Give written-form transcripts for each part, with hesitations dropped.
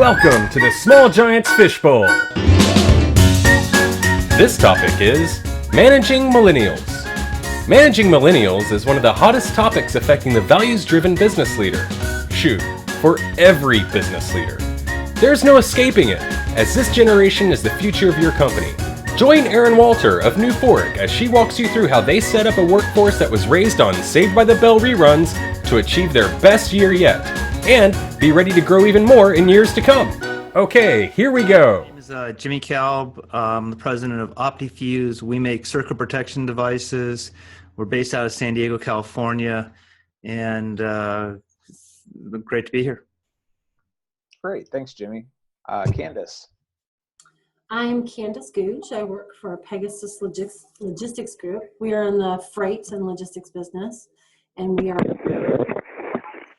Welcome to the Small Giants Fishbowl. This topic is Managing Millennials. Managing Millennials is one of the hottest topics affecting the values-driven business leader. Shoot, for every business leader. There's no escaping it, as this generation is the future of your company. Join Erin Walter of New Fork as she walks you through how they set up a workforce that was raised on Saved by the Bell reruns to achieve their best year yet, and be ready to grow even more in years to come. Okay, here we go. My name is Jimmy Kalb. I'm the president of OptiFuse. We make circuit protection devices. We're based out of San Diego, California, and great to be here. Great, thanks, Jimmy. Candace. I'm Candace Gooch. I work for Pegasus Logistics Group. We are in the freight and logistics business, and we are in the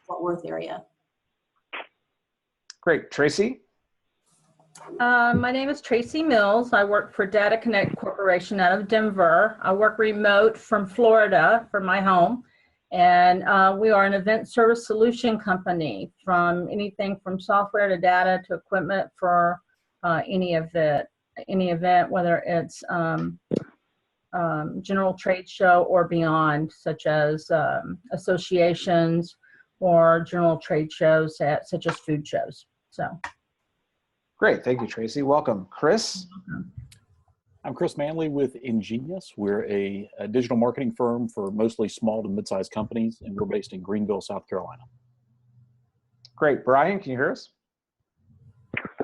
Fort Worth area. Great. Tracy? My name is Tracy Mills. I work for Data Connect Corporation out of Denver. I work remote from Florida from my home, and we are an event service solution company, from anything from software to data to equipment for any event, whether it's general trade show or beyond, such as associations or general trade shows such as food shows. So, great, thank you, Tracy. Welcome, Chris. I'm Chris Manley with Ingenious. We're a digital marketing firm for mostly small to mid-sized companies, and we're based in Greenville, South Carolina. Great. Brian, can you hear us?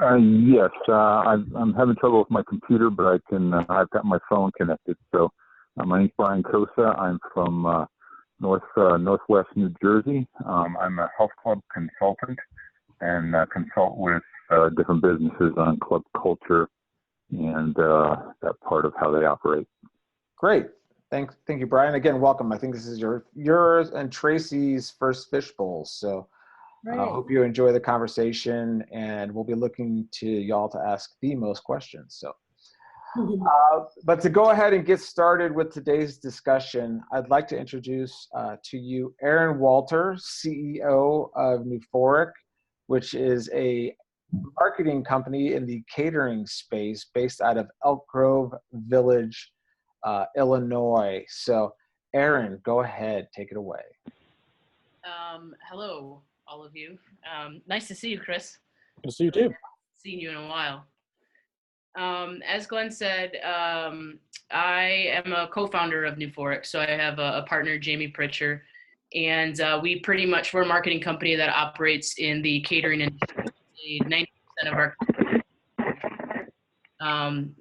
Yes, I'm having trouble with my computer, but I've got my phone connected. So my name's Brian Kosa. I'm from Northwest New Jersey. I'm a health club consultant and consult with different businesses on club culture and that part of how they operate. Great. Thank you, Brian. Again, welcome. I think this is yours and Tracy's first Fishbowl. So I hope you enjoy the conversation, and we'll be looking to y'all to ask the most questions. So, but to go ahead and get started with today's discussion, I'd like to introduce to you Erin Walter, CEO of New Fork, which is a marketing company in the catering space based out of Elk Grove Village, Illinois. So, Erin, go ahead, take it away. Hello, all of you. Nice to see you, Chris. Good to see you too. Seen you in a while. As Glenn said, I am a co-founder of New Fork, so I have a partner, Jamie Pritcher, and we're a marketing company that operates in the catering industry. 90% of our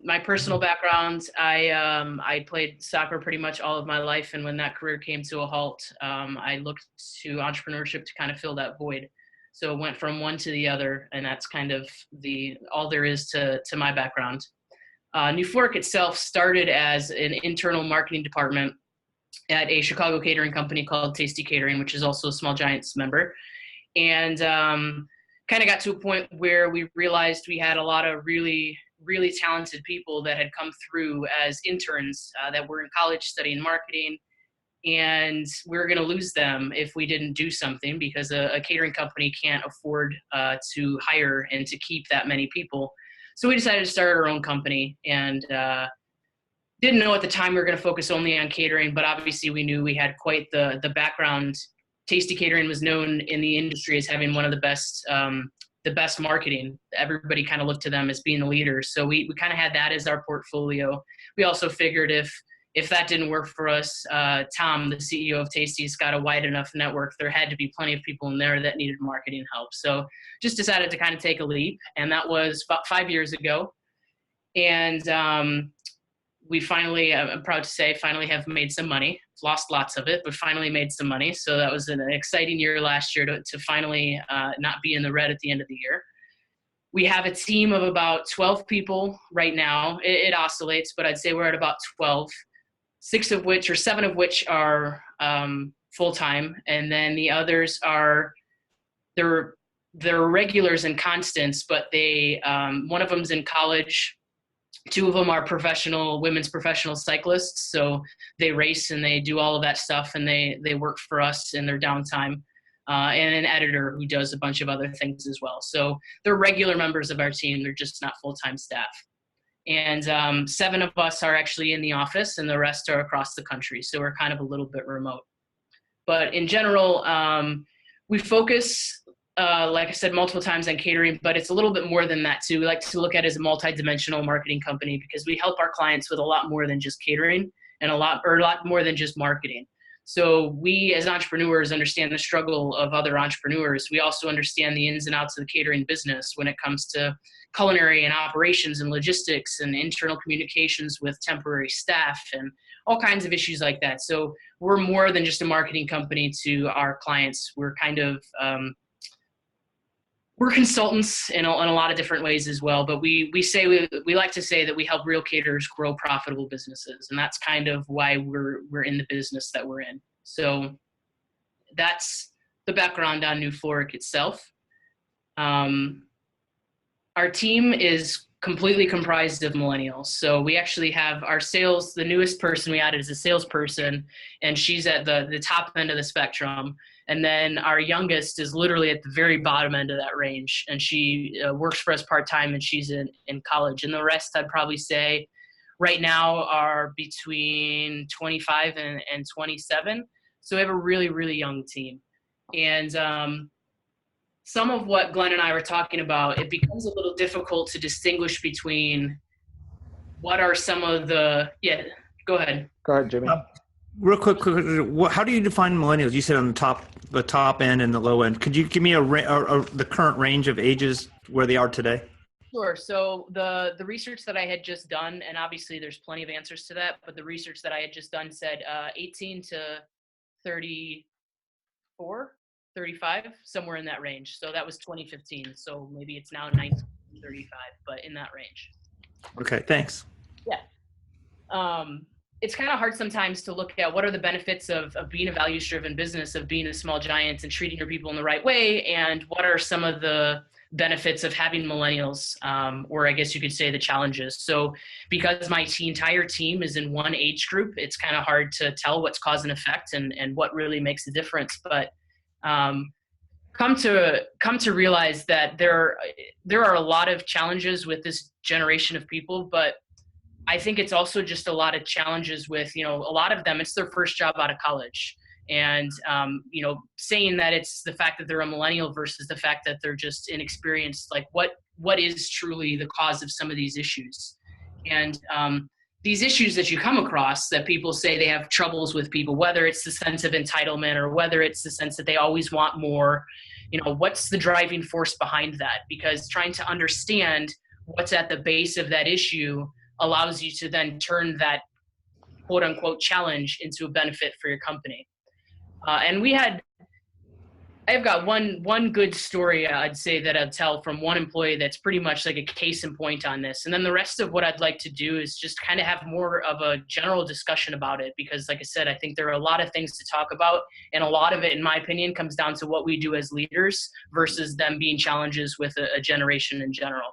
my personal background, I played soccer pretty much all of my life, and when that career came to a halt, I looked to entrepreneurship to kind of fill that void. So it went from one to the other, and that's kind of all there is to my background. New Fork itself started as an internal marketing department at a Chicago catering company called Tasty Catering, which is also a Small Giants member, and kind of got to a point where we realized we had a lot of really talented people that had come through as interns that were in college studying marketing, and we were going to lose them if we didn't do something, because a catering company can't afford to hire and to keep that many people. So we decided to start our own company, and didn't know at the time we were going to focus only on catering, but obviously we knew we had quite the background. Tasty Catering was known in the industry as having one of the best marketing. Everybody kind of looked to them as being the leaders. So we kind of had that as our portfolio. We also figured if that didn't work for us, Tom, the CEO of Tasty's, got a wide enough network. There had to be plenty of people in there that needed marketing help. So just decided to kind of take a leap. And that was about 5 years ago. And we finally, I'm proud to say, finally have made some money. Lost lots of it, but finally made some money. So that was an exciting year last year to finally not be in the red at the end of the year. We have a team of about 12 people right now. It oscillates, but I'd say we're at about 12, 7 of which are full-time. And then the others they're regulars and constants, but one of them's in college. 2 of them are women's professional cyclists. So they race and they do all of that stuff, and they work for us in their downtime. and an editor who does a bunch of other things as well. So they're regular members of our team. They're just not full-time staff. And 7 of us are actually in the office, and the rest are across the country. So we're kind of a little bit remote. But in general, we focus, like I said, multiple times on catering, but it's a little bit more than that too. We like to look at it as a multi-dimensional marketing company because we help our clients with a lot more than just catering and a lot more than just marketing. So we as entrepreneurs understand the struggle of other entrepreneurs. We also understand the ins and outs of the catering business when it comes to culinary and operations and logistics and internal communications with temporary staff and all kinds of issues like that. So we're more than just a marketing company to our clients. We're kind of, we're consultants in a lot of different ways as well, but we like to say that we help real caterers grow profitable businesses, and that's kind of why we're in the business that we're in. So that's the background on New Floric itself. Our team is completely comprised of millennials. So we actually have our sales, the newest person we added is a salesperson, and she's at the top end of the spectrum. And then our youngest is literally at the very bottom end of that range. And she works for us part-time, and she's in college. And the rest, I'd probably say right now are between 25 and 27. So we have a really, really young team. And some of what Glenn and I were talking about, it becomes a little difficult to distinguish between what are some of the, go ahead. Go ahead, Jimmy. Real quick, how do you define millennials? You said on the top end and the low end. Could you give me the current range of ages where they are today? Sure. So the research that I had just done, and obviously there's plenty of answers to that, but the research that I had just done said 18 to 34, 35, somewhere in that range. So that was 2015. So maybe it's now 19 to 35, but in that range. Okay, thanks. Yeah. It's kind of hard sometimes to look at what are the benefits of being a values-driven business, of being a small giant and treating your people in the right way, and what are some of the benefits of having millennials, or I guess you could say the challenges. So because my entire team is in one age group, it's kind of hard to tell what's cause and effect and what really makes a difference. But come to realize that there are a lot of challenges with this generation of people, but I think it's also just a lot of challenges with, a lot of them, it's their first job out of college. And, saying that it's the fact that they're a millennial versus the fact that they're just inexperienced, like what is truly the cause of some of these issues? And these issues that you come across that people say they have troubles with people, whether it's the sense of entitlement or whether it's the sense that they always want more, what's the driving force behind that? Because trying to understand what's at the base of that issue allows you to then turn that quote unquote challenge into a benefit for your company. And I've got one good story I'd say that I'd tell from one employee that's pretty much like a case in point on this. And then the rest of what I'd like to do is just kind of have more of a general discussion about it, because like I said, I think there are a lot of things to talk about, and a lot of it, in my opinion, comes down to what we do as leaders versus them being challenges with a generation in general.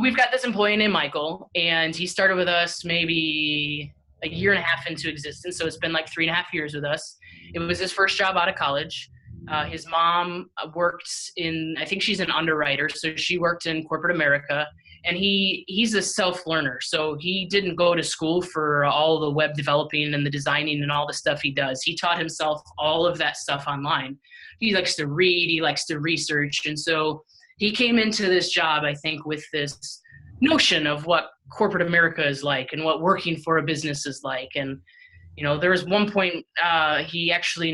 We've got this employee named Michael, and he started with us maybe a year and a half into existence. So it's been like 3.5 years with us. It was his first job out of college. His mom worked I think she's an underwriter. So she worked in corporate America, and he's a self-learner. So he didn't go to school for all the web developing and the designing and all the stuff he does. He taught himself all of that stuff online. He likes to read, he likes to research. And so he came into this job, I think, with this notion of what corporate America is like and what working for a business is like. And, there was one point he actually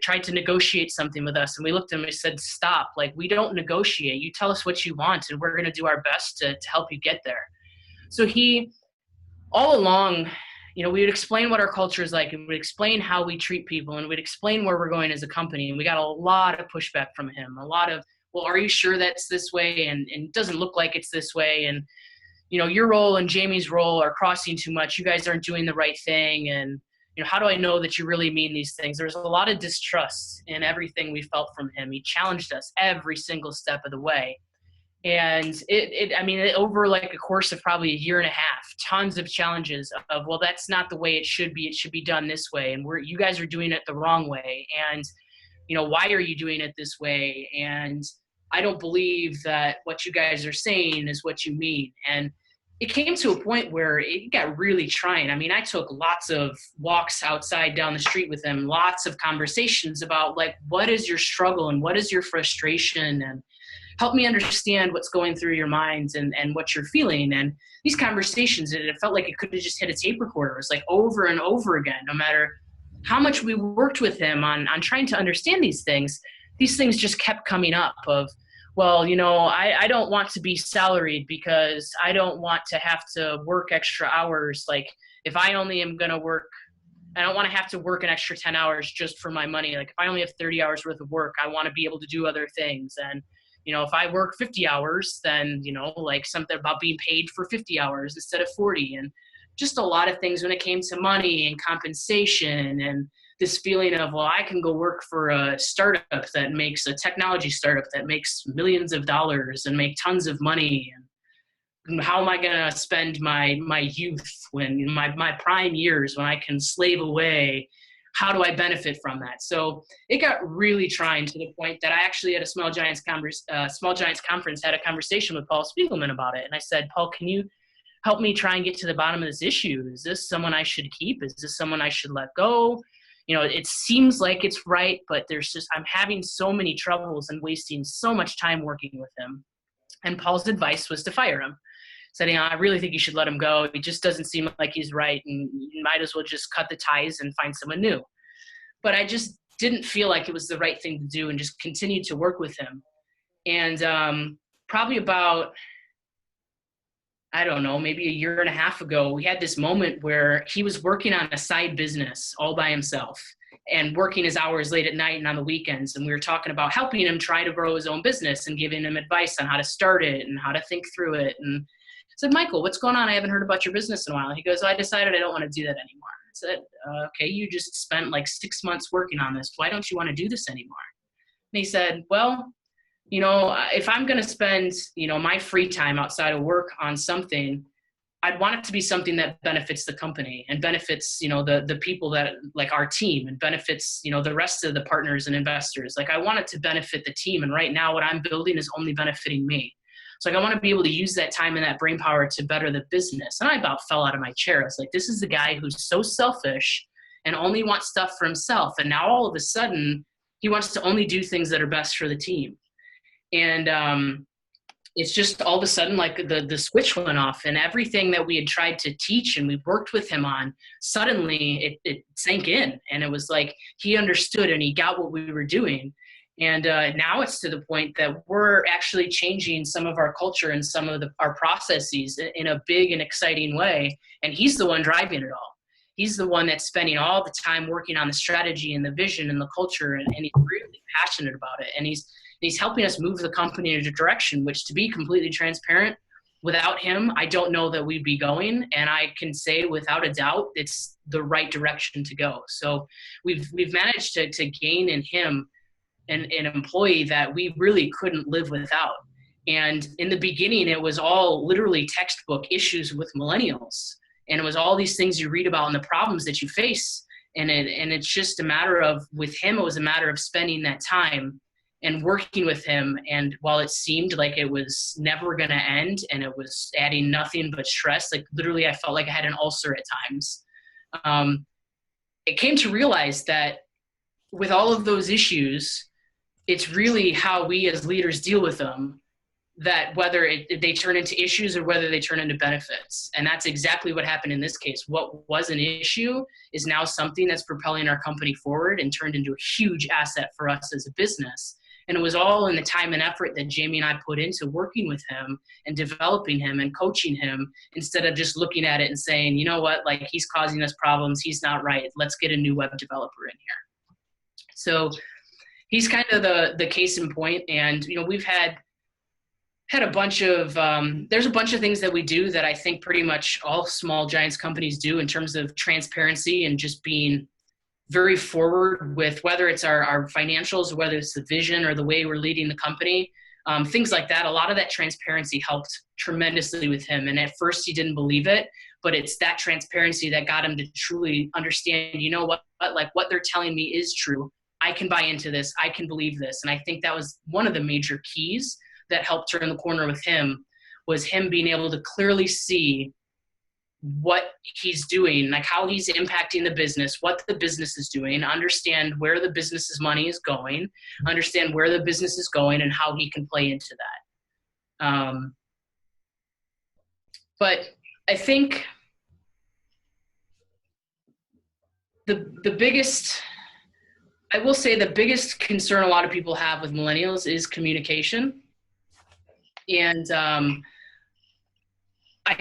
tried to negotiate something with us. And we looked at him and we said, stop, like, we don't negotiate. You tell us what you want and we're going to do our best to help you get there. So he, all along, we would explain what our culture is like, and we'd explain how we treat people, and we'd explain where we're going as a company. And we got a lot of pushback from him, a lot of, well, are you sure that's this way? And it doesn't look like it's this way. And, your role and Jamie's role are crossing too much. You guys aren't doing the right thing. And, how do I know that you really mean these things? There's a lot of distrust in everything we felt from him. He challenged us every single step of the way. And it over like a course of probably a year and a half, tons of challenges of, well, that's not the way it should be. It should be done this way. And you guys are doing it the wrong way. And why are you doing it this way? And I don't believe that what you guys are saying is what you mean. And it came to a point where it got really trying. I mean, I took lots of walks outside down the street with him, lots of conversations about like, what is your struggle and what is your frustration, and help me understand what's going through your minds and what you're feeling. And these conversations, it felt like it could have just hit a tape recorder. It was like over and over again, no matter how much we worked with him on trying to understand these things just kept coming up of, well, I don't want to be salaried because I don't want to have to work extra hours. Like if I only am going to work, I don't want to have to work an extra 10 hours just for my money. Like if I only have 30 hours worth of work, I want to be able to do other things. And, if I work 50 hours, then, like something about being paid for 50 hours instead of 40, and just a lot of things when it came to money and compensation, and this feeling of, well, I can go work for a startup that makes a technology startup that makes millions of dollars and make tons of money. And how am I going to spend my youth when my prime years when I can slave away? How do I benefit from that? So it got really trying to the point that I actually at a Small Giants conference had a conversation with Paul Spiegelman about it. And I said, Paul, can you help me try and get to the bottom of this issue? Is this someone I should keep? Is this someone I should let go? It seems like it's right, but I'm having so many troubles and wasting so much time working with him. And Paul's advice was to fire him. Said, I really think you should let him go. He just doesn't seem like he's right, and you might as well just cut the ties and find someone new. But I just didn't feel like it was the right thing to do, and just continued to work with him. And probably about, I don't know, maybe a year and a half ago, we had this moment where he was working on a side business all by himself and working his hours late at night and on the weekends. And we were talking about helping him try to grow his own business and giving him advice on how to start it and how to think through it. And I said, Michael, what's going on? I haven't heard about your business in a while. And he goes, I decided I don't want to do that anymore. I said, okay, you just spent like 6 months working on this. Why don't you want to do this anymore? And he said, well, if I'm going to spend, my free time outside of work on something, I'd want it to be something that benefits the company and benefits, the people that like our team, and benefits, the rest of the partners and investors. Like I want it to benefit the team. And right now what I'm building is only benefiting me. So like I want to be able to use that time and that brain power to better the business. And I about fell out of my chair. I was like, this is the guy who's so selfish and only wants stuff for himself. And now all of a sudden he wants to only do things that are best for the team. And it's just all of a sudden like the switch went off, and everything that we had tried to teach and we worked with him on, suddenly it sank in, and it was like he understood and he got what we were doing. And now it's to the point that we're actually changing some of our culture and some of our processes in a big and exciting way. And he's the one driving it all. He's the one that's spending all the time working on the strategy and the vision and the culture, and he's really passionate about it. And he's helping us move the company in a direction, which, to be completely transparent, without him, I don't know that we'd be going. And I can say without a doubt, it's the right direction to go. So we've managed to gain in him an employee that we really couldn't live without. And in the beginning, it was all literally textbook issues with millennials. And it was all these things you read about and the problems that you face. And it's just a matter of, with him, it was a matter of spending that time and working with him. And while it seemed like it was never going to end and it was adding nothing but stress, like literally I felt like I had an ulcer at times. It came to realize that with all of those issues, it's really how we as leaders deal with them, that whether they turn into issues or whether they turn into benefits. And that's exactly what happened in this case. What was an issue is now something that's propelling our company forward and turned into a huge asset for us as a business. And it was all in the time and effort that Jamie and I put into working with him and developing him and coaching him, instead of just looking at it and saying, you know what, like he's causing us problems. He's not right. Let's get a new web developer in here. So he's kind of the case in point. And, we've had a bunch of, there's a bunch of things that we do that I think pretty much all Small Giants companies do in terms of transparency and just being very forward with whether it's our financials, or whether it's the vision or the way we're leading the company, things like that. A lot of that transparency helped tremendously with him. And at first he didn't believe it, but it's that transparency that got him to truly understand, you know what, like what they're telling me is true. I can buy into this. I can believe this. And I think that was one of the major keys that helped turn the corner with him, was him being able to clearly see what he's doing, like how he's impacting the business, what the business is doing, understand where the business's money is going, understand where the business is going and how he can play into that. But I think the biggest, I will say the biggest concern a lot of people have with millennials is communication. And I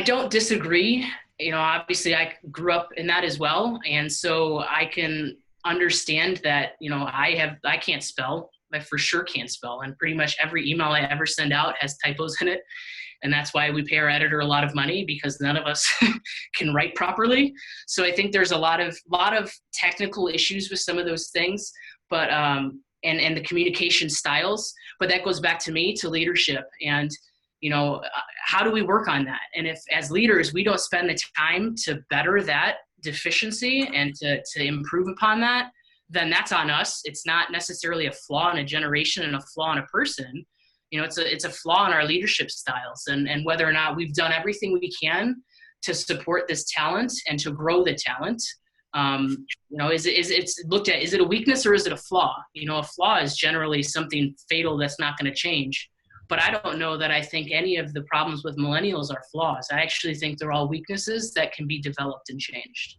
don't disagree. You know, obviously I grew up in that as well. And so I can understand that, you know, I can't spell. I for sure can't spell. And pretty much every email I ever send out has typos in it. And that's why we pay our editor a lot of money, because none of us can write properly. So I think there's a lot of technical issues with some of those things, but and the communication styles. But that goes back to me, to leadership. And you know, how do we work on that? And if as leaders, we don't spend the time to better that deficiency and to improve upon that, then that's on us. It's not necessarily a flaw in a generation and a flaw in a person. You know, it's a flaw in our leadership styles, and whether or not we've done everything we can to support this talent and to grow the talent. You know, it's looked at, is it a weakness or is it a flaw? You know, a flaw is generally something fatal that's not going to change. But I don't know that I think any of the problems with millennials are flaws. I actually think they're all weaknesses that can be developed and changed.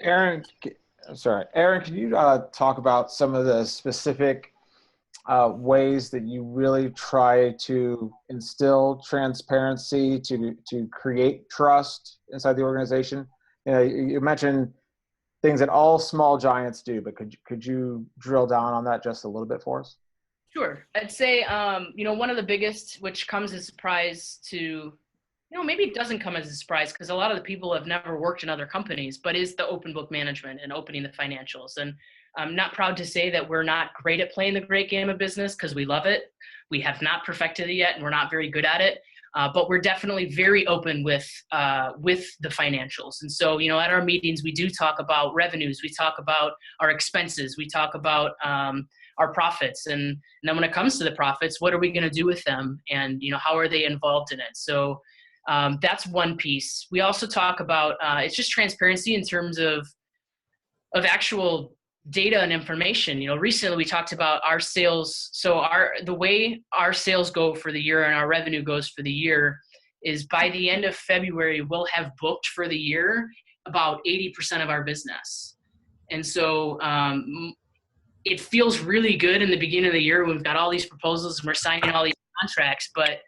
Aaron, can you talk about some of the specific ways that you really try to instill transparency to create trust inside the organization? You know, you mentioned things that all small giants do, but could you drill down on that just a little bit for us? Sure. I'd say, you know, one of the biggest, which comes as a surprise to, you know, maybe it doesn't come as a surprise because a lot of the people have never worked in other companies, but is the open book management and opening the financials. And I'm not proud to say that we're not great at playing the great game of business, because we love it. We have not perfected it yet, and we're not very good at it. But we're definitely very open with the financials. And so, you know, at our meetings, we do talk about revenues. We talk about our expenses. We talk about our profits. And then when it comes to the profits, what are we going to do with them? And, you know, how are they involved in it? So that's one piece. We also talk about, it's just transparency in terms of actual data and information. You know, recently we talked about our sales. So the way our sales go for the year and our revenue goes for the year is by the end of February, we'll have booked for the year about 80% of our business. And so it feels really good in the beginning of the year when we've got all these proposals and we're signing all these contracts, but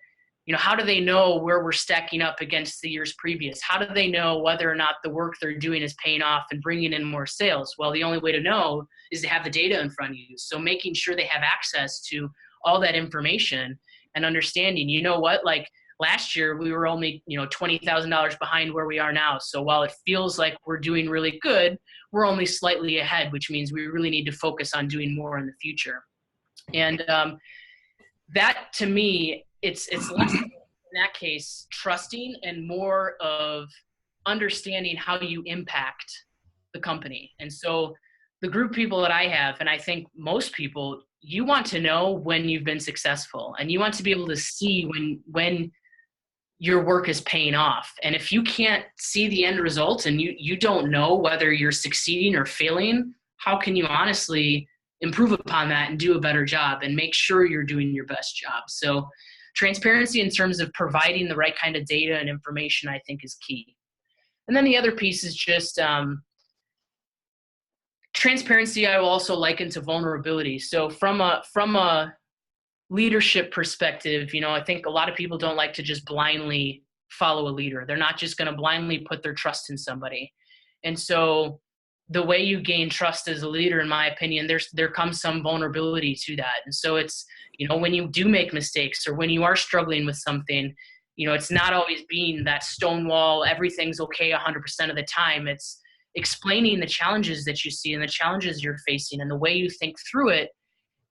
you know, how do they know where we're stacking up against the years previous? How do they know whether or not the work they're doing is paying off and bringing in more sales? Well, the only way to know is to have the data in front of you. So making sure they have access to all that information and understanding, you know what, like last year we were only, you know, $20,000 behind where we are now. So while it feels like we're doing really good, we're only slightly ahead, which means we really need to focus on doing more in the future. And that to me, it's less in that case trusting and more of understanding how you impact the company. And so the group of people that I have, and I think most people, you want to know when you've been successful, and you want to be able to see when your work is paying off. And if you can't see the end result and you don't know whether you're succeeding or failing, how can you honestly improve upon that and do a better job and make sure you're doing your best job? So transparency in terms of providing the right kind of data and information, I think, is key. And then the other piece is just transparency. I will also liken to vulnerability. So from a leadership perspective, you know, I think a lot of people don't like to just blindly follow a leader. They're not just going to blindly put their trust in somebody. And so the way you gain trust as a leader, in my opinion, there comes some vulnerability to that. And so it's, you know, when you do make mistakes or when you are struggling with something, you know, it's not always being that stonewall, everything's okay 100% of the time. It's explaining the challenges that you see and the challenges you're facing and the way you think through it,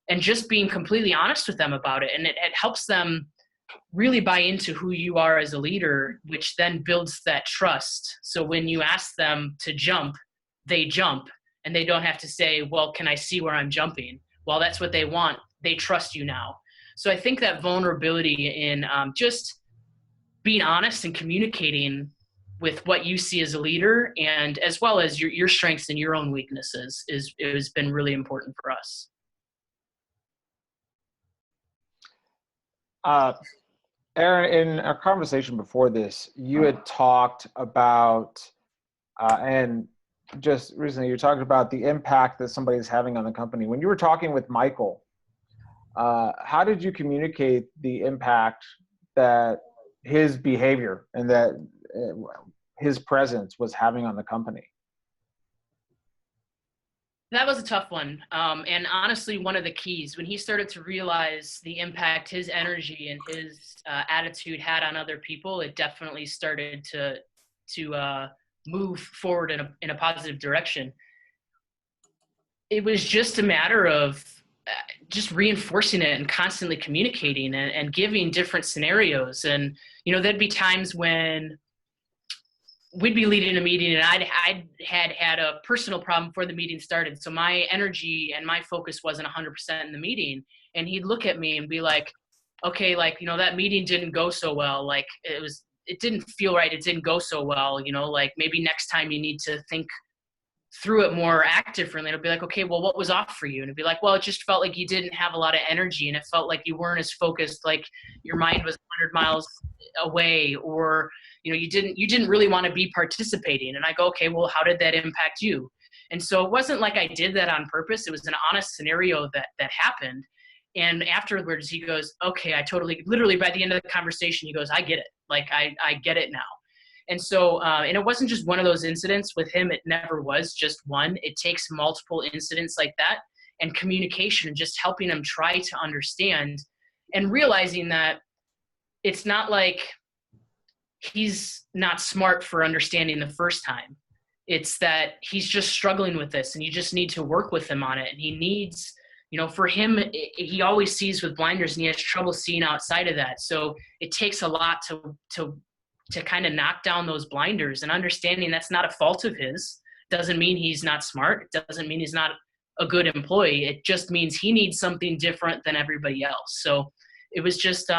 and just being completely honest with them about it. And it helps them really buy into who you are as a leader, which then builds that trust. So when you ask them to jump, they jump, and they don't have to say, well, can I see where I'm jumping? Well, that's what they want. They trust you now. So I think that vulnerability in just being honest and communicating with what you see as a leader, and as well as your strengths and your own weaknesses, has been really important for us. Aaron, in our conversation before this, you had talked about, and just recently you talked about the impact that somebody is having on the company. When you were talking with Michael, how did you communicate the impact that his behavior and that his presence was having on the company? That was a tough one. And honestly, one of the keys, when he started to realize the impact his energy and his attitude had on other people, it definitely started to move forward in a positive direction. It was just a matter of just reinforcing it and constantly communicating and giving different scenarios. And, there'd be times when we'd be leading a meeting and I had a personal problem before the meeting started. So my energy and my focus wasn't 100% in the meeting. And he'd look at me and be like, okay, that meeting didn't go so well. It didn't feel right. It didn't go so well. Maybe next time you need to think through it more, act differently. It'll be like, okay, well, what was off for you? And it'd be like, well, it just felt like you didn't have a lot of energy, and it felt like you weren't as focused, like your mind was 100 miles away, or, you didn't really want to be participating. And I go, okay, well, how did that impact you? And so it wasn't like I did that on purpose. It was an honest scenario that happened. And afterwards he goes, okay, literally by the end of the conversation, he goes, I get it. I get it now. And so, and it wasn't just one of those incidents with him. It never was just one. It takes multiple incidents like that and communication and just helping him try to understand and realizing that it's not like he's not smart for understanding the first time. It's that he's just struggling with this and you just need to work with him on it. And he needs, for him, he always sees with blinders and he has trouble seeing outside of that. So it takes a lot to kind of knock down those blinders, and understanding that's not a fault of his. Doesn't mean he's not smart. It doesn't mean he's not a good employee. It just means he needs something different than everybody else. So it was just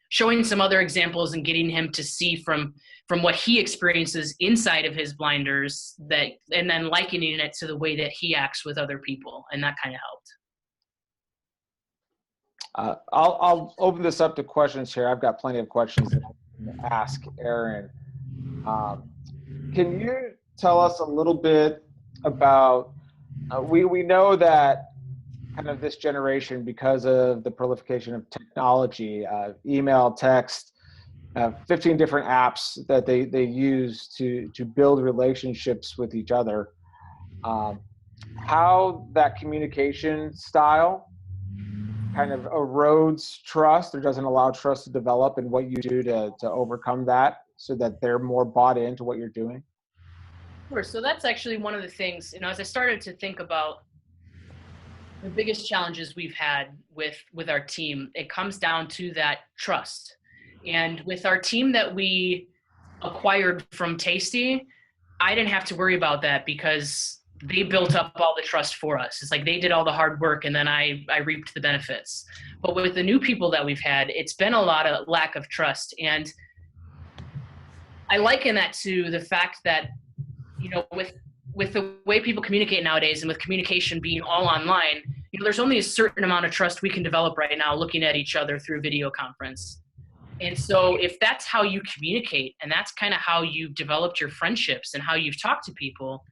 showing some other examples and getting him to see from what he experiences inside of his blinders, and then likening it to the way that he acts with other people. And that kind of helped. I'll open this up to questions here. I've got plenty of questions that I can ask Aaron. Can you tell us a little bit about, we know that kind of this generation, because of the proliferation of technology, email, text, 15 different apps that they use to build relationships with each other, how that communication style kind of erodes trust or doesn't allow trust to develop, and what you do to overcome that so that they're more bought into what you're doing? Sure. So that's actually one of the things, as I started to think about the biggest challenges we've had with our team, it comes down to that trust. And with our team that we acquired from Tasty, I didn't have to worry about that because they built up all the trust for us. It's like they did all the hard work and then I reaped the benefits. But with the new people that we've had, it's been a lot of lack of trust. And I liken that to the fact that, with the way people communicate nowadays, and with communication being all online, there's only a certain amount of trust we can develop right now looking at each other through video conference. And so if that's how you communicate, and that's kind of how you've developed your friendships and how you've talked to people,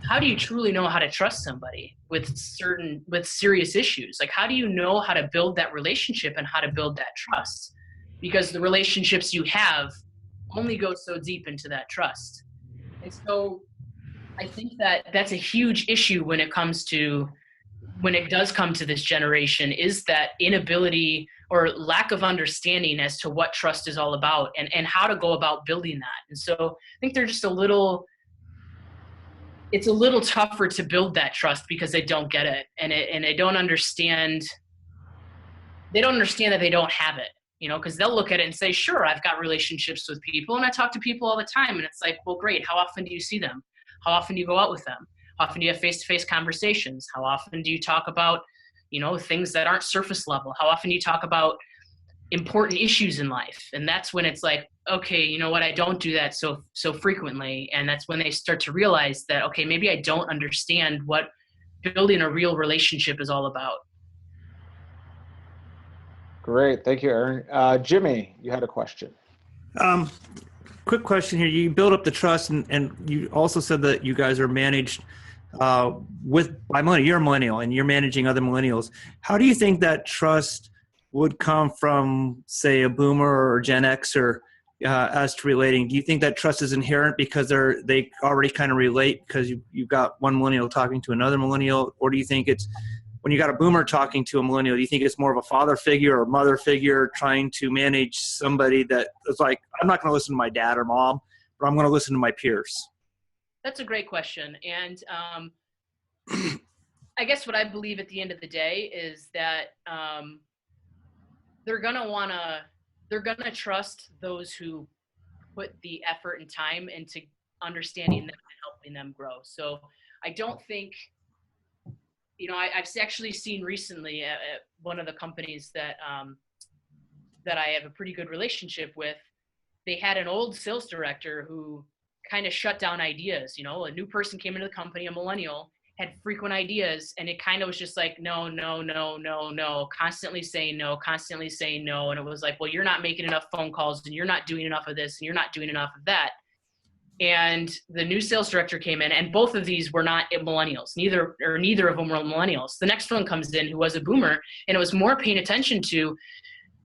how do you truly know how to trust somebody with serious issues? Like, how do you know how to build that relationship and how to build that trust? Because the relationships you have only go so deep into that trust. And so I think that that's a huge issue when it does come to this generation, is that inability or lack of understanding as to what trust is all about and how to go about building that. And so I think they're just it's a little tougher to build that trust because they don't get it, and they don't understand that they don't have it, because they'll look at it and say, sure, I've got relationships with people and I talk to people all the time. And it's like, well, great. How often do you see them? How often do you go out with them? How often do you have face-to-face conversations? How often do you talk about, things that aren't surface level? How often do you talk about important issues in life? And that's when it's like, okay, you know what, I don't do that so frequently. And that's when they start to realize that, okay, maybe I don't understand what building a real relationship is all about. Great. Thank you, Aaron. Jimmy, you had a question. Quick question here. You build up the trust, and you also said that you guys are managed by millennials. You're a millennial, and you're managing other millennials. How do you think that trust would come from, say, a boomer or Gen Xer as to relating? Do you think that trust is inherent because they already kind of relate because you've got one millennial talking to another millennial? Or do you think it's when you got a boomer talking to a millennial, do you think it's more of a father figure or mother figure trying to manage somebody that is like, I'm not going to listen to my dad or mom, but I'm going to listen to my peers? That's a great question. And I guess what I believe at the end of the day is that they're going to trust those who put the effort and time into understanding them and helping them grow. So I don't think, I've actually seen recently at one of the companies that I have a pretty good relationship with, they had an old sales director who kind of shut down ideas. A new person came into the company, a millennial, had frequent ideas, and it kind of was just like, no, constantly saying no. And it was like, well, you're not making enough phone calls, and you're not doing enough of this, and you're not doing enough of that. And the new sales director came in, and both of these were not millennials. Neither of them were millennials. The next one comes in who was a boomer, and it was more paying attention to,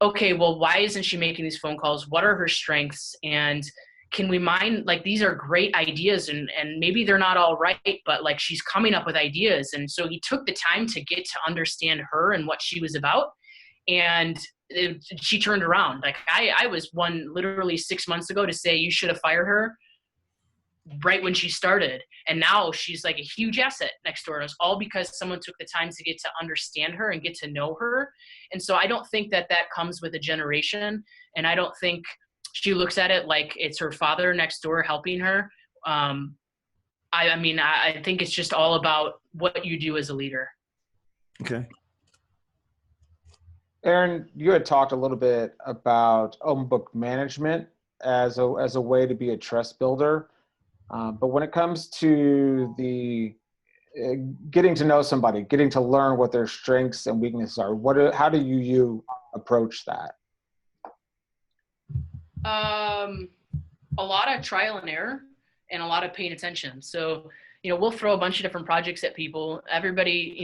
okay, well, why isn't she making these phone calls? What are her strengths? And can we mind, like, these are great ideas, and maybe they're not all right, but like, she's coming up with ideas. And so he took the time to get to understand her and what she was about. And she turned around. Like, I was one literally 6 months ago to say, you should have fired her right when she started. And now she's like a huge asset next door. And it's all because someone took the time to get to understand her and get to know her. And so I don't think that comes with a generation. And I don't think she looks at it like it's her father next door helping her. I think it's just all about what you do as a leader. Okay. Aaron, you had talked a little bit about open book management as a way to be a trust builder. But when it comes to the getting to know somebody, getting to learn what their strengths and weaknesses are, how do you approach that? A lot of trial and error and a lot of paying attention. So, we'll throw a bunch of different projects at people. Everybody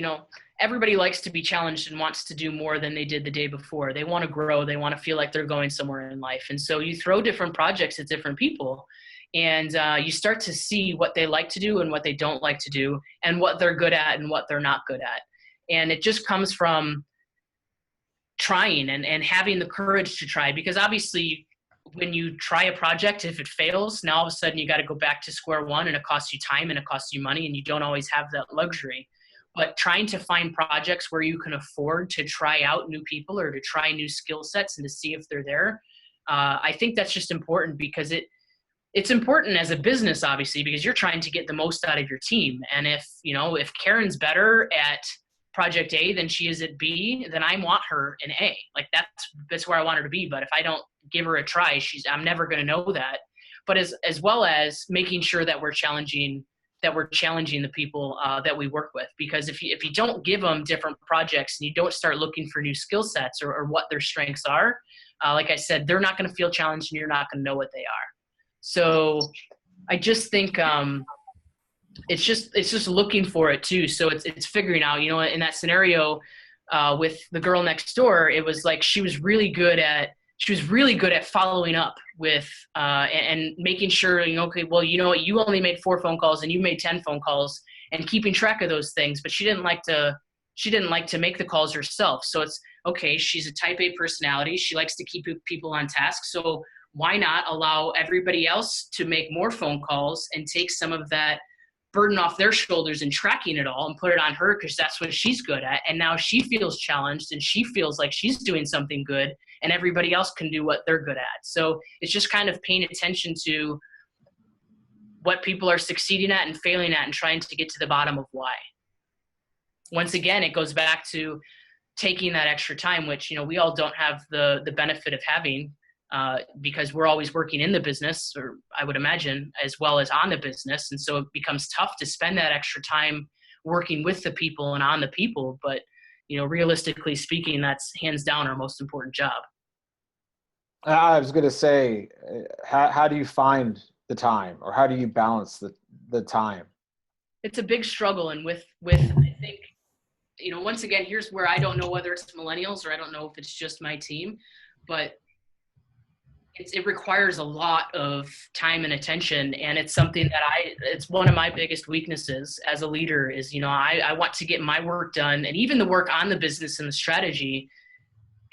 likes to be challenged and wants to do more than they did the day before. They want to grow. They want to feel like they're going somewhere in life. And so you throw different projects at different people, and you start to see what they like to do and what they don't like to do, and what they're good at and what they're not good at. And it just comes from trying and having the courage to try, because obviously when you try a project, if it fails, now all of a sudden you got to go back to square one, and it costs you time and it costs you money, and you don't always have that luxury. But trying to find projects where you can afford to try out new people or to try new skill sets and to see if they're there, I think that's just important, because it's important as a business, obviously, because you're trying to get the most out of your team. And if Karen's better at project A than she is at B, then I want her in A. Like, that's where I want her to be. But if I don't give her a try, I'm never going to know that. But as well as making sure that we're challenging the people that we work with, because if you don't give them different projects and you don't start looking for new skill sets or what their strengths are, like I said, they're not going to feel challenged, and you're not going to know what they are. So I just think it's just looking for it too. So it's figuring out, in that scenario with the girl next door, it was like she was really good at following up with and making sure, okay, well, you know what, you only made 4 phone calls and you made 10 phone calls, and keeping track of those things. But she didn't like to make the calls herself. So it's okay. She's a type A personality. She likes to keep people on task. So why not allow everybody else to make more phone calls and take some of that burden off their shoulders and tracking it all and put it on her, because that's what she's good at. And now she feels challenged and she feels like she's doing something good, and everybody else can do what they're good at. So it's just kind of paying attention to what people are succeeding at and failing at and trying to get to the bottom of why. Once again, it goes back to taking that extra time, which, we all don't have the benefit of having because we're always working in the business, or I would imagine, as well as on the business. And so it becomes tough to spend that extra time working with the people and on the people. But, realistically speaking, that's hands down our most important job. I was going to say, how do you find the time, or how do you balance the time? It's a big struggle. And with I think, once again, here's where I don't know whether it's millennials or I don't know if it's just my team, but it requires a lot of time and attention. And it's something that it's one of my biggest weaknesses as a leader is, I want to get my work done, and even the work on the business and the strategy.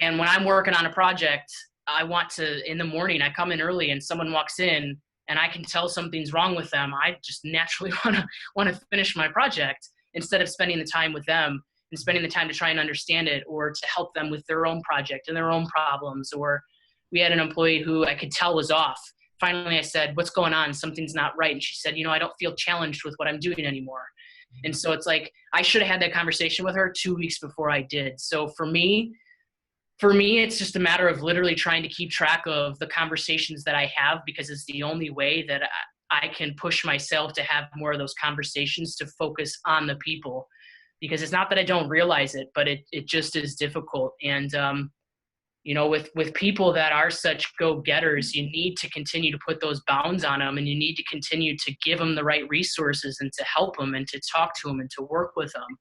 And when I'm working on a project, I want to, in the morning, I come in early and someone walks in and I can tell something's wrong with them. I just naturally want to finish my project instead of spending the time with them and spending the time to try and understand it, or to help them with their own project and their own problems. Or we had an employee who I could tell was off. Finally, I said, "What's going on? Something's not right." And she said, "I don't feel challenged with what I'm doing anymore." And so it's like, I should have had that conversation with her 2 weeks before I did. So for me, it's just a matter of literally trying to keep track of the conversations that I have, because it's the only way that I can push myself to have more of those conversations, to focus on the people. Because it's not that I don't realize it, but it just is difficult. And, with people that are such go-getters, you need to continue to put those bounds on them, and you need to continue to give them the right resources and to help them and to talk to them and to work with them.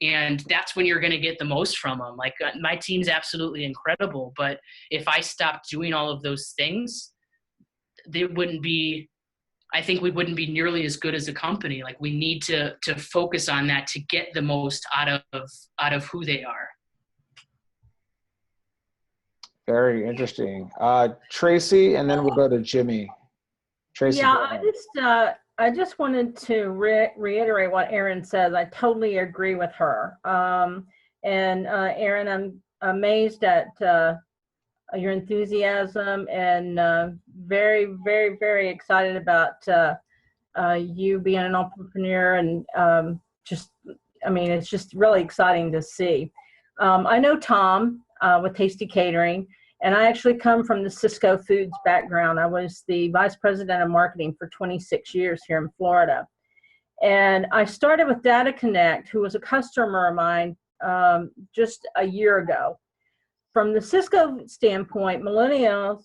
And that's when you're going to get the most from them. Like, my team's absolutely incredible, but if I stopped doing all of those things, I think we wouldn't be nearly as good as a company. Like, we need to focus on that to get the most out of who they are. Very interesting. Tracy, and then we'll go to Jimmy. Tracy. Yeah, I just wanted to reiterate what Erin says. I totally agree with her. And Erin, I'm amazed at your enthusiasm, and very, very, very excited about you being an entrepreneur, and it's just really exciting to see. I know Tom with Tasty Catering, and I actually come from the Cisco Foods background. I was the vice president of marketing for 26 years here in Florida. And I started with Data Connect, who was a customer of mine just a year ago. From the Cisco standpoint, millennials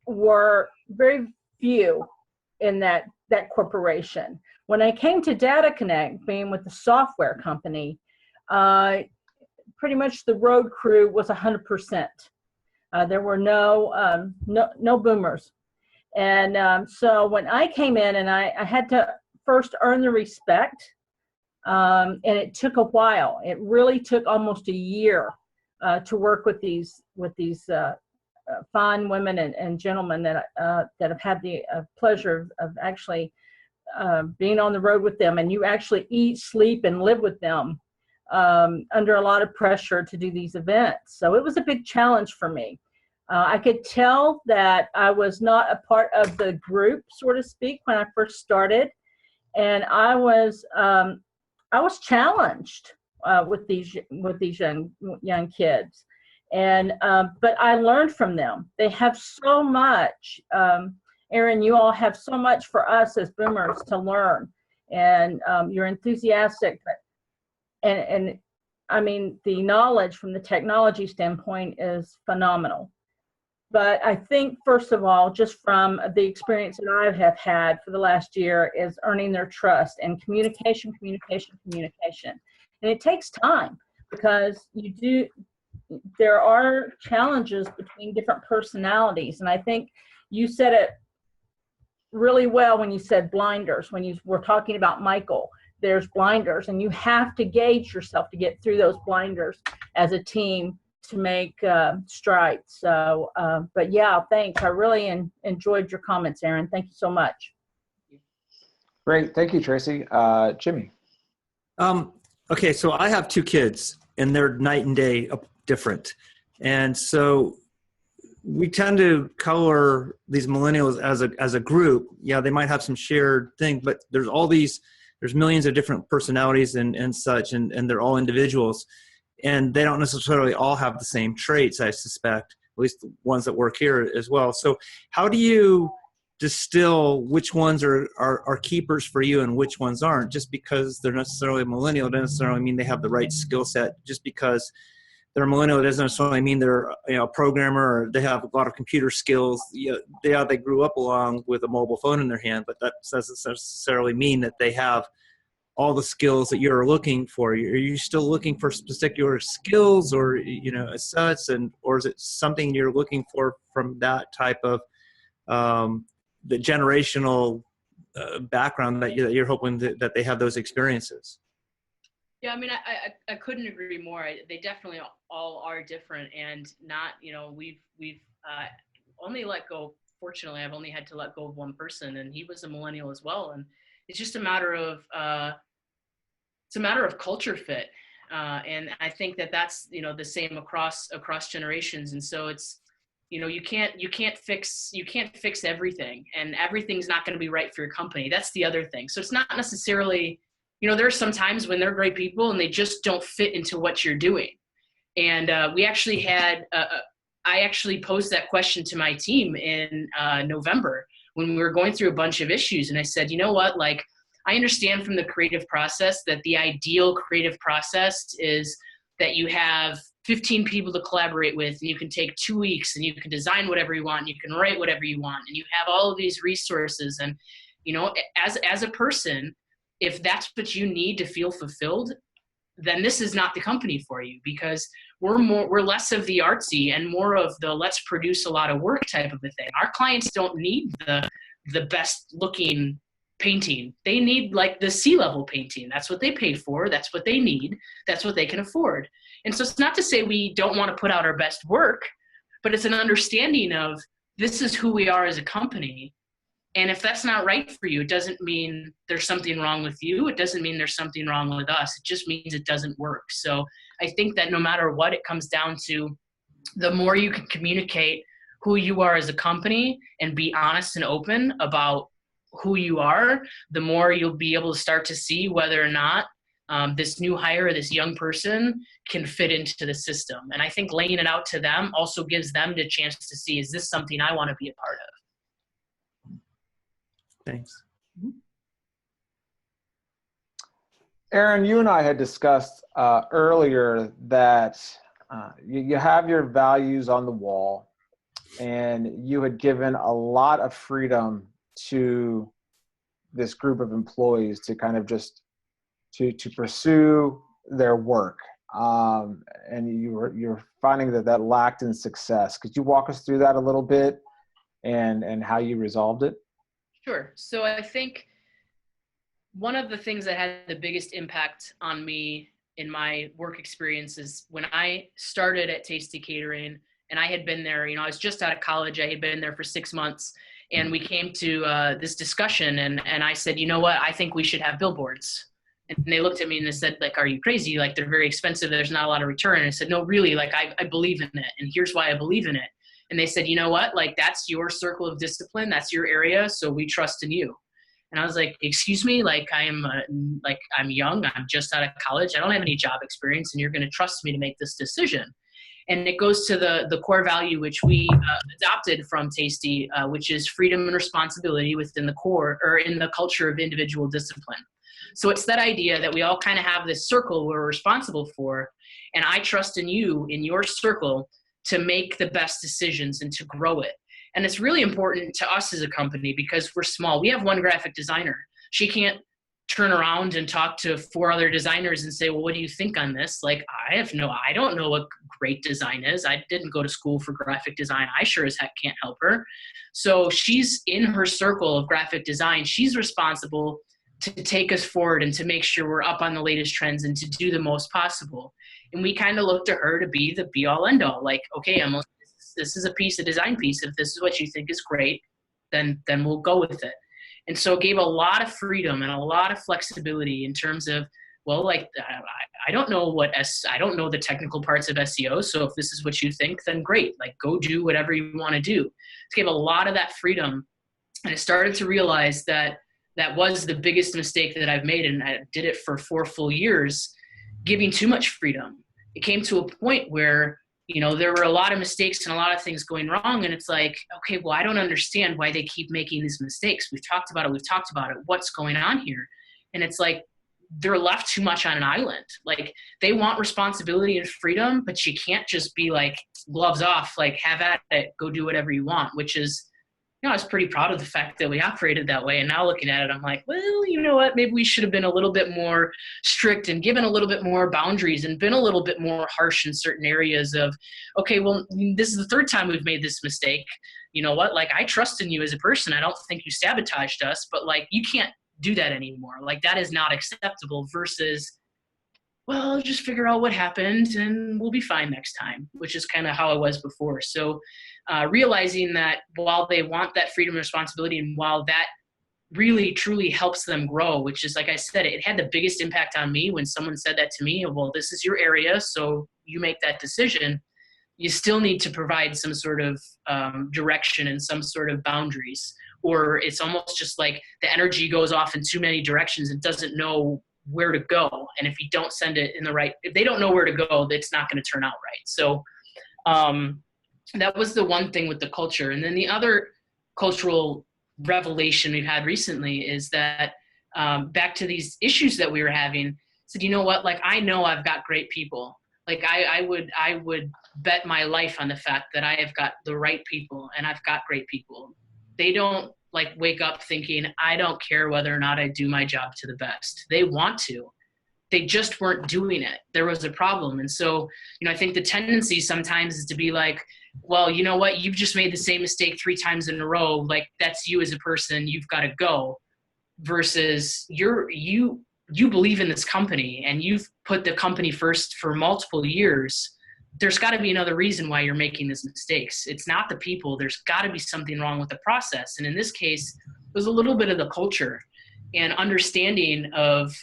were very few in that corporation. When I came to Data Connect, being with the software company, pretty much the road crew was 100%. There were no boomers. And so when I came in, and I had to first earn the respect, and it took a while. It really took almost a year to work with these fine women and gentlemen that have had the pleasure of actually being on the road with them, and you actually eat, sleep, and live with them under a lot of pressure to do these events. So it was a big challenge for me. I could tell that I was not a part of the group, so to speak, when I first started, and I was challenged with these young kids, and but I learned from them. They have so much. Erin, you all have so much for us as boomers to learn, and you're enthusiastic, and I mean, the knowledge from the technology standpoint is phenomenal. But I think, first of all, just from the experience that I have had for the last year, is earning their trust and communication. And it takes time, because there are challenges between different personalities. And I think you said it really well when you said blinders. When you were talking about Michael, there's blinders, and you have to gauge yourself to get through those blinders as a team to make strides. So, but yeah, thanks. I really enjoyed your comments, Erin. Thank you so much. Great. Thank you, Tracy. Jimmy. Okay, so I have 2 kids, and they're night and day different. And so we tend to color these millennials as a group. Yeah, they might have some shared thing, but there's millions of different personalities and such, and they're all individuals, and they don't necessarily all have the same traits, I suspect, at least the ones that work here as well. So how do you distill which ones are keepers for you and which ones aren't? Just because they're necessarily a millennial doesn't necessarily mean they have the right skill set. Just because they're a millennial doesn't necessarily mean they're a programmer or they have a lot of computer skills. They grew up along with a mobile phone in their hand, but that doesn't necessarily mean that they have all the skills that you're looking for. Are you still looking for particular skills, or as such, or is it something you're looking for from that type of the generational background that you're hoping that they have those experiences? Yeah, I mean, I couldn't agree more. They definitely all are different, and not, we've only let go. Fortunately, I've only had to let go of one person, and he was a millennial as well. And it's just a matter of culture fit, and I think that's the same across generations. And so it's you can't fix everything, and everything's not going to be right for your company. That's the other thing. So it's not necessarily. There are some times when they're great people and they just don't fit into what you're doing. And we actually had, I actually posed that question to my team in November when we were going through a bunch of issues. And I said, you know what, like, I understand from the creative process that the ideal creative process is that you have 15 people to collaborate with, and you can take 2 weeks and you can design whatever you want, and you can write whatever you want, and you have all of these resources. And, as a person, if that's what you need to feel fulfilled, then this is not the company for you, because we're less of the artsy and more of the let's produce a lot of work type of a thing. Our clients don't need the best looking painting. They need like the C-level painting. That's what they paid for. That's what they need. That's what they can afford. And so it's not to say we don't want to put out our best work, but it's an understanding of this is who we are as a company. And if that's not right for you, it doesn't mean there's something wrong with you. It doesn't mean there's something wrong with us. It just means it doesn't work. So I think that no matter what, it comes down to the more you can communicate who you are as a company and be honest and open about who you are, the more you'll be able to start to see whether or not this new hire or this young person can fit into the system. And I think laying it out to them also gives them the chance to see, is this something I want to be a part of? Thanks. Aaron, you and I had discussed earlier that you have your values on the wall, and you had given a lot of freedom to this group of employees to kind of just to pursue their work. And you're finding that lacked in success. Could you walk us through that a little bit and how you resolved it? Sure. So I think one of the things that had the biggest impact on me in my work experience is when I started at Tasty Catering, and I had been there, I was just out of college. I had been there for 6 months, and we came to this discussion, and I said, you know what, I think we should have billboards. And they looked at me and they said, like, are you crazy? Like, they're very expensive. There's not a lot of return. And I said, no, really, like, I believe in it. And here's why I believe in it. And they said, you know what, like, that's your circle of discipline. That's your area. So we trust in you. And I was like, excuse me, like, I'm young. I'm just out of college. I don't have any job experience, and you're going to trust me to make this decision. And it goes to the core value, which we adopted from Tasty, which is freedom and responsibility within the core, or in the culture of individual discipline. So it's that idea that we all kind of have this circle we're responsible for, and I trust in you, in your circle, to make the best decisions and to grow it. And it's really important to us as a company because we're small. We have one graphic designer. She can't turn around and talk to 4 other designers and say, well, what do you think on this? Like, I don't know what great design is. I didn't go to school for graphic design. I sure as heck can't help her. So she's in her circle of graphic design. She's responsible to take us forward and to make sure we're up on the latest trends and to do the most possible. And we kind of look to her to be the be all end all. Like, okay, Emily, this is a design piece. If this is what you think is great, then we'll go with it. And so it gave a lot of freedom and a lot of flexibility in terms of well, like, I don't know I don't know the technical parts of SEO. So if this is what you think, then great, like go do whatever you want to do. To give a lot of that freedom. And I started to realize that that was the biggest mistake that I've made. And I did it for 4 full years, giving too much freedom. It came to a point where, there were a lot of mistakes and a lot of things going wrong. And it's like, okay, well, I don't understand why they keep making these mistakes. We've talked about it. What's going on here? And it's like, they're left too much on an island. Like, they want responsibility and freedom, but you can't just be like, gloves off, like have at it, go do whatever you want, which is, I was pretty proud of the fact that we operated that way. And now looking at it, I'm like, well, you know what? Maybe we should have been a little bit more strict and given a little bit more boundaries and been a little bit more harsh in certain areas of, okay, well, this is the 3rd time we've made this mistake. You know what? Like, I trust in you as a person. I don't think you sabotaged us, but like, you can't do that anymore. Like, that is not acceptable versus, well, just figure out what happened and we'll be fine next time, which is kind of how I was before. So realizing that while they want that freedom and responsibility, and while that really truly helps them grow, which is, like I said, it had the biggest impact on me when someone said that to me, well, this is your area, so you make that decision. You still need to provide some sort of direction and some sort of boundaries, or it's almost just like the energy goes off in too many directions and doesn't know where to go. And if you don't send it in the right, if they don't know where to go, it's not going to turn out right. So that was the one thing with the culture. And then the other cultural revelation we've had recently is that back to these issues that we were having, said, you know what, like, I know I've got great people. Like, I would bet my life on the fact that I have got the right people and I've got great people. They don't like wake up thinking, I don't care whether or not I do my job to the best. They want to. They just weren't doing it. There was a problem. And so, I think the tendency sometimes is to be like, well, you know what? You've just made the same mistake 3 times in a row. Like, that's you as a person. You've got to go. Versus you believe in this company and you've put the company first for multiple years. There's got to be another reason why you're making these mistakes. It's not the people. There's got to be something wrong with the process. And in this case, it was a little bit of the culture and understanding of,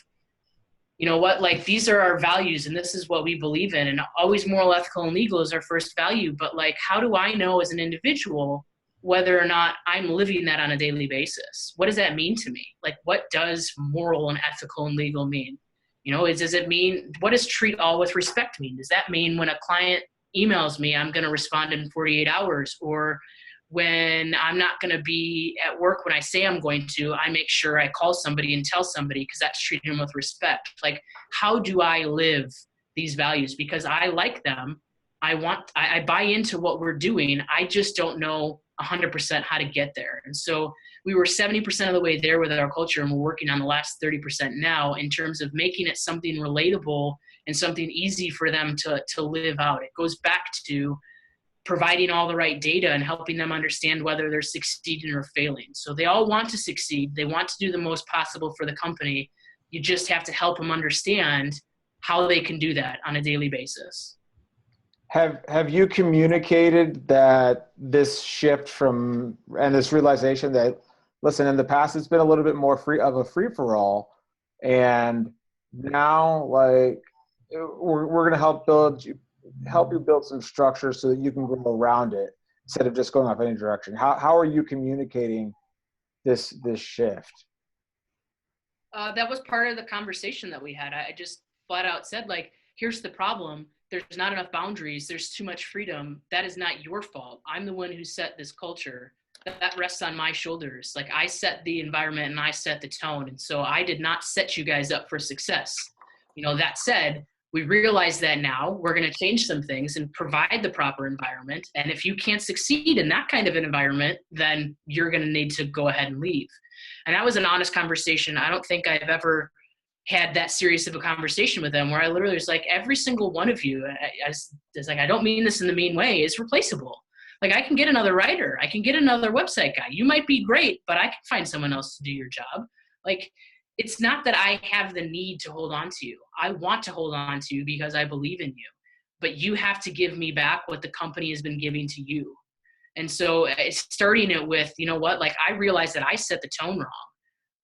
you know what, like, these are our values and this is what we believe in, and always moral, ethical, and legal is our first value. But like, how do I know as an individual whether or not I'm living that on a daily basis? What does that mean to me? Like, what does moral and ethical and legal mean? Does it mean, what does treat all with respect mean? Does that mean when a client emails me, I'm going to respond in 48 hours? Or when I'm not going to be at work when I say I'm going to, I make sure I call somebody and tell somebody, because that's treating them with respect. Like, how do I live these values? Because I like them. I buy into what we're doing. I just don't know 100% how to get there. And so we were 70% of the way there with our culture, and we're working on the last 30% now in terms of making it something relatable and something easy for them to live out. It goes back to providing all the right data and helping them understand whether they're succeeding or failing. So they all want to succeed. They want to do the most possible for the company. You just have to help them understand how they can do that on a daily basis. Have you communicated that this shift and this realization that, listen, in the past it's been a little bit more free for all, and now, like, we're going to help you build some structure so that you can go around it instead of just going off any direction? How are you communicating this shift? That was part of the conversation that we had. I just flat out said, like, here's the problem. There's not enough boundaries. There's too much freedom. That is not your fault. I'm the one who set this culture. That rests on my shoulders. Like, I set the environment and I set the tone. And so I did not set you guys up for success. That said, we realize that now we're going to change some things and provide the proper environment. And if you can't succeed in that kind of an environment, then you're going to need to go ahead and leave. And that was an honest conversation. I don't think I've ever had that serious of a conversation with them, where I literally was like, every single one of you, I don't mean this in the mean way, is replaceable. Like, I can get another writer. I can get another website guy. You might be great, but I can find someone else to do your job. Like, it's not that I have the need to hold on to you. I want to hold on to you because I believe in you, but you have to give me back what the company has been giving to you. And so it's starting it with, you know what, like, I realized that I set the tone wrong,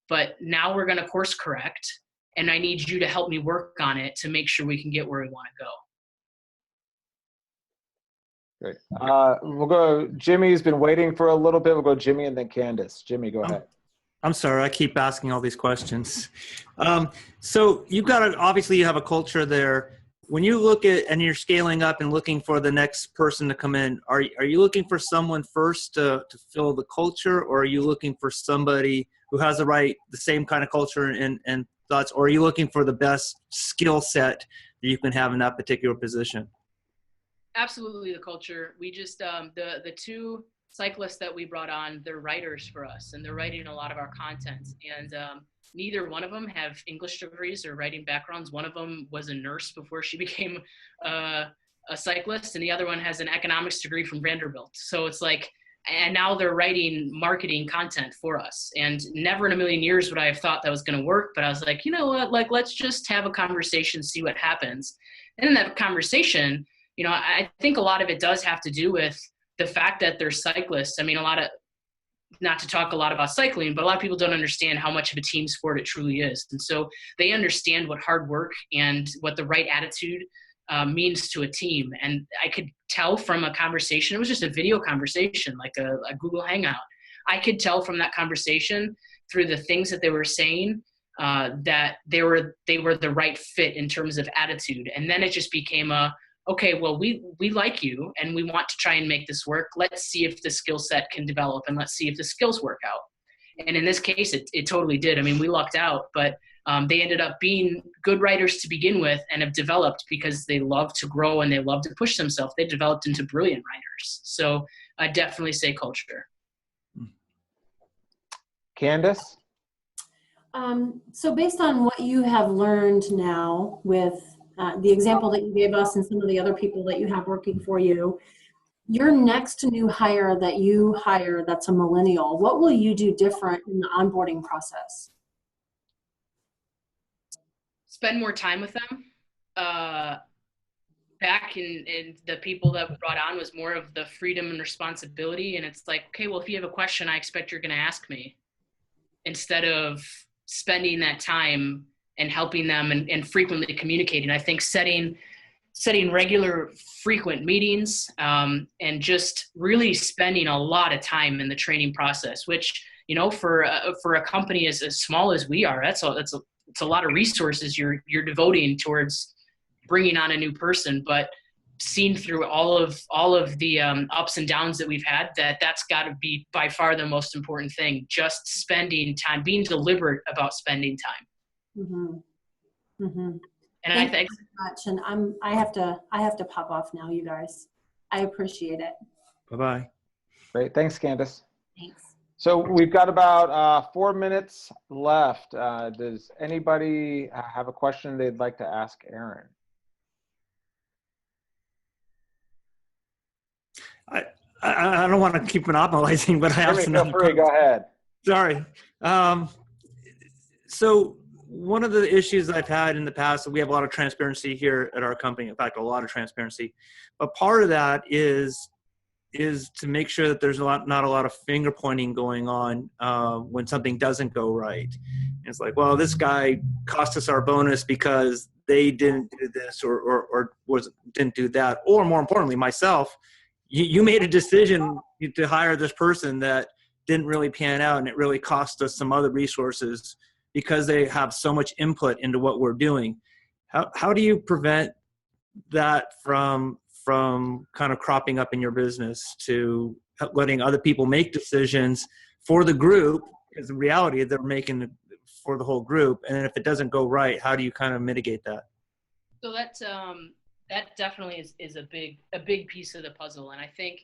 but now we're going to course correct. and I need you to help me work on it to make sure we can get where we want to go. Great. We'll go. Jimmy's been waiting for a little bit. We'll go Jimmy and then Candace. Jimmy, go ahead. I'm sorry, I keep asking all these questions. So you've got obviously you have a culture there. When you look at and you're scaling up and looking for the next person to come in, are you looking for someone first to fill the culture, or are you looking for somebody who has the same kind of culture and thoughts, or are you looking for the best skill set that you can have in that particular position? Absolutely, the culture. We just the two cyclists that we brought on, they're writers for us, and they're writing a lot of our content. And neither one of them have English degrees or writing backgrounds. One of them was a nurse before she became a cyclist, and the other one has an economics degree from Vanderbilt. So it's like, and now they're writing marketing content for us. And never in a million years would I have thought that was going to work. But I was like, you know what, like, let's just have a conversation, see what happens. And in that conversation, you know, I think a lot of it does have to do with the fact that they're cyclists. I mean, not to talk a lot about cycling, but a lot of people don't understand how much of a team sport it truly is. And so they understand what hard work and what the right attitude means to a team. And I could tell from a conversation, it was just a video conversation, like a Google Hangout. I could tell from that conversation through the things that they were saying that they were the right fit in terms of attitude. And then it just became okay, well, we like you and we want to try and make this work. Let's see if the skill set can develop, and let's see if the skills work out. And in this case, it totally did. I mean, we lucked out, but they ended up being good writers to begin with and have developed because they love to grow and they love to push themselves. They developed into brilliant writers. So I definitely say culture. Candace? So based on what you have learned now with the example that you gave us and some of the other people that you have working for you, your next new hire that you hire that's a millennial, what will you do different in the onboarding process? Spend more time with them. Back in the people that we brought on was more of the freedom and responsibility. And it's like, okay, well, if you have a question, I expect you're going to ask me, instead of spending that time and helping them and frequently communicating. I think setting regular, frequent meetings and just really spending a lot of time in the training process, which, you know, for a company as small as we are, it's a lot of resources you're devoting towards bringing on a new person. But seen through all of the ups and downs that we've had, that's got to be by far the most important thing. Just spending time, being deliberate about spending time. Mm-hmm. Mm-hmm. And Thank you so much. And I have to pop off now, you guys. I appreciate it. Bye-bye. Great. Thanks, Candace. Thanks. So we've got about 4 minutes left. Does anybody have a question they'd like to ask Aaron? I don't want to keep monopolizing, but I have some. Feel free. Go ahead. Sorry. So one of the issues I've had in the past, we have a lot of transparency here at our company. In fact, a lot of transparency. But part of that is to make sure that there's not a lot of finger pointing going on when something doesn't go right. And it's like, well, this guy cost us our bonus because they didn't do this or didn't do that. Or more importantly, myself, you made a decision to hire this person that didn't really pan out, and it really cost us some other resources because they have so much input into what we're doing. How do you prevent that from kind of cropping up in your business, to letting other people make decisions for the group? Because the reality is they're making it for the whole group. And if it doesn't go right, how do you kind of mitigate that? So that definitely is a big piece of the puzzle. And I think,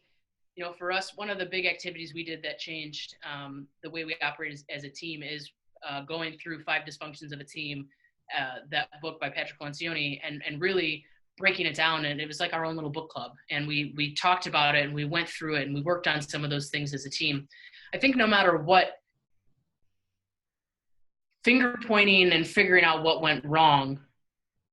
you know, for us, one of the big activities we did that changed the way we operate as a team is going through 5 Dysfunctions of a Team, that book by Patrick Lencioni, and really breaking it down. And it was like our own little book club. And we talked about it and we went through it and we worked on some of those things as a team. I think no matter what, finger pointing and figuring out what went wrong,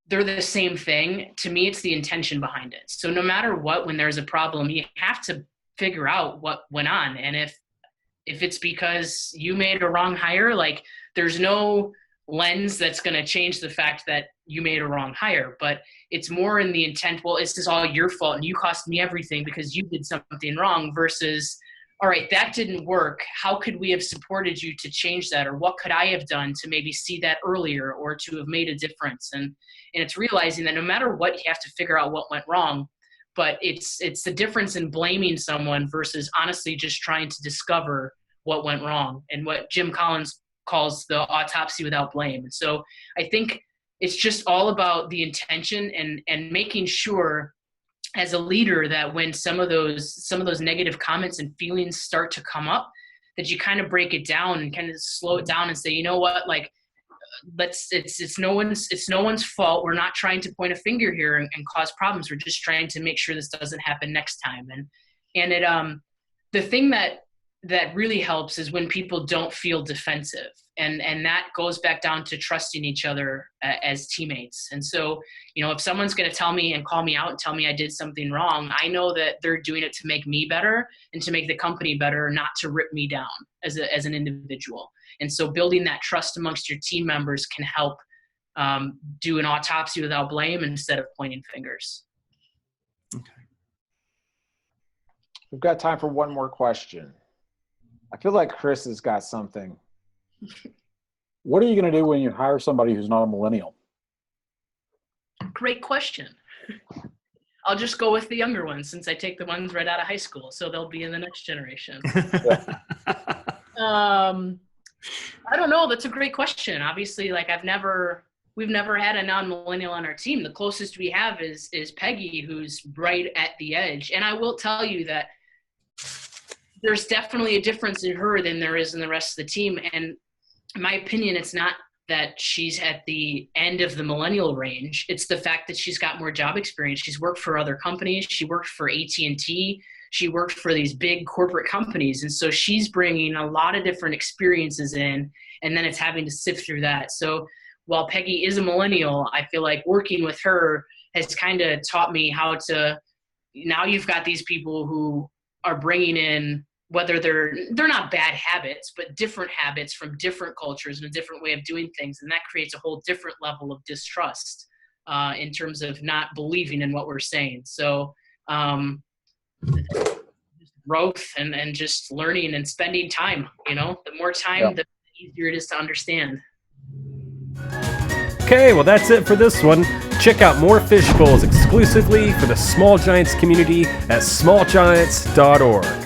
they're the same thing. To me, it's the intention behind it. So no matter what, when there's a problem, you have to figure out what went on. And if it's because you made a wrong hire, like there's no lens that's going to change the fact that you made a wrong hire, but it's more in the intent, well, it's just all your fault and you cost me everything because you did something wrong, versus, all right, that didn't work. How could we have supported you to change that? Or what could I have done to maybe see that earlier or to have made a difference? And it's realizing that no matter what, you have to figure out what went wrong, but it's the difference in blaming someone versus honestly just trying to discover what went wrong, and what Jim Collins calls the autopsy without blame. And so I think it's just all about the intention and making sure as a leader that when some of those negative comments and feelings start to come up, that you kind of break it down and kind of slow it down and say, you know what, like, it's no one's fault. We're not trying to point a finger here and cause problems. We're just trying to make sure this doesn't happen next time. And it the thing that really helps is when people don't feel defensive, and that goes back down to trusting each other as teammates. And so, you know, if someone's going to tell me and call me out and tell me I did something wrong, I know that they're doing it to make me better and to make the company better, not to rip me down as an individual. And so building that trust amongst your team members can help do an autopsy without blame instead of pointing fingers. Okay. We've got time for one more question. I feel like Chris has got something. What are you going to do when you hire somebody who's not a millennial? Great question. I'll just go with the younger ones since I take the ones right out of high school, so they'll be in the next generation. I don't know. That's a great question. Obviously, like we've never had a non-millennial on our team. The closest we have is Peggy, who's right at the edge. And I will tell you that there's definitely a difference in her than there is in the rest of the team. And in my opinion, it's not that she's at the end of the millennial range. It's the fact that she's got more job experience. She's worked for other companies. She worked for AT&T. She worked for these big corporate companies. And so she's bringing a lot of different experiences in, and then it's having to sift through that. So while Peggy is a millennial, I feel like working with her has kind of taught me how to, now you've got these people who are bringing in, whether they're not bad habits, but different habits from different cultures and a different way of doing things. And that creates a whole different level of distrust in terms of not believing in what we're saying. So growth and just learning and spending time, you know, the more time, the easier it is to understand. Okay, well that's it for this one. Check out more Fishbowls exclusively for the Small Giants community at smallgiants.org.